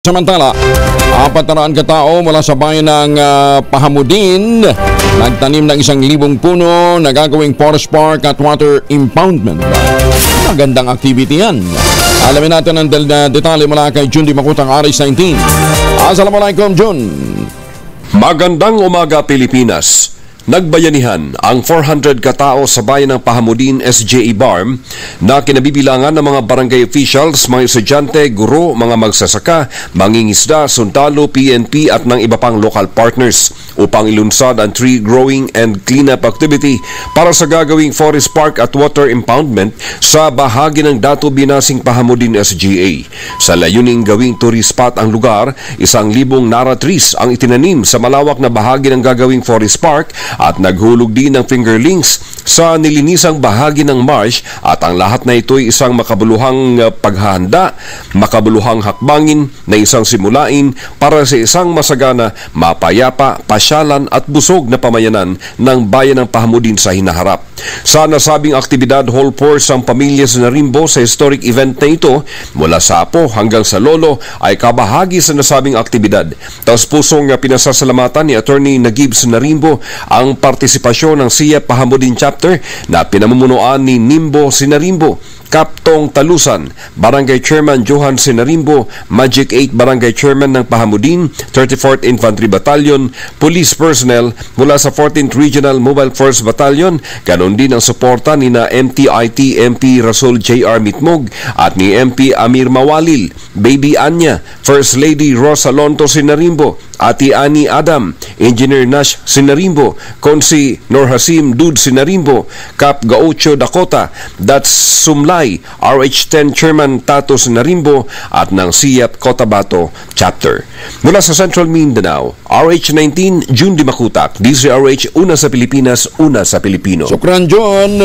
Samantala, 400 katao mula sa bayan ng Pahamudin nagtanim ng 1,000 puno na gagawing forest park at water impoundment. Magandang activity yan. Alamin natin ang detalye mula kay Jun Di Makutang, Aris 19. Assalamualaikum, Jun. Magandang umaga, Pilipinas. Nagbayanihan ang 400 katao sa bayan ng Pahamudin SJE Barm na kinabibilangan ng mga barangay officials, mga estudyante, guro, mga magsasaka, mangingisda, sundalo, PNP at ng iba pang local partners upang ilunsad ang tree growing and cleanup activity para sa gagawing forest park at water impoundment sa bahagi ng Dato Binasing Pahamudin SJA. Sa layuning gawing tourist spot ang lugar, 1,000 nara trees ang itinanim sa malawak na bahagi ng gagawing forest park at naghulog din ng fingerlings sa nilinisang bahagi ng marsh at ang lahat na ito'y isang makabuluhang paghahanda, makabuluhang hakbangin na isang simulain para sa isang masagana, mapayapa, pasyalan at busog na pamayanan ng bayan ng Pahamudin sa hinaharap. Sa nasabing aktibidad, whole force ang pamilya Sinarimbo sa historic event na ito mula sa apo hanggang sa lolo ay kabahagi sa nasabing aktibidad. Taos pusong pinasasalamatan ni Attorney Nagib Sinarimbo ang partisipasyon ng SIA Pahamudin Chapter na pinamumunuan ni Nimbo Sinarimbo, Kaptong Talusan, Barangay Chairman Johan Sinarimbo, Magic 8 Barangay Chairman ng Pahamudin, 34th Infantry Battalion, police personnel mula sa 14th Regional Mobile Force Battalion, ganon din ang suporta ni na MTIT MP Rasul J.R. Mitmog at ni MP Amir Mawalil, Baby Anya, First Lady Rosa Lonto Sinarimbo, Ati Ani Adam, Engineer Nash Sinarimbo, Konsi Norhasim Dud Sinarimbo, Kap Gaucho Dakota, Dats Sumlay, RH10 Chairman Tato Sinarimbo at ng SIAP Cotabato Chapter. Mula sa Central Mindanao, RH19 Jun Di Makutak, DZRH, una sa Pilipinas, una sa Pilipino. Sukran, John.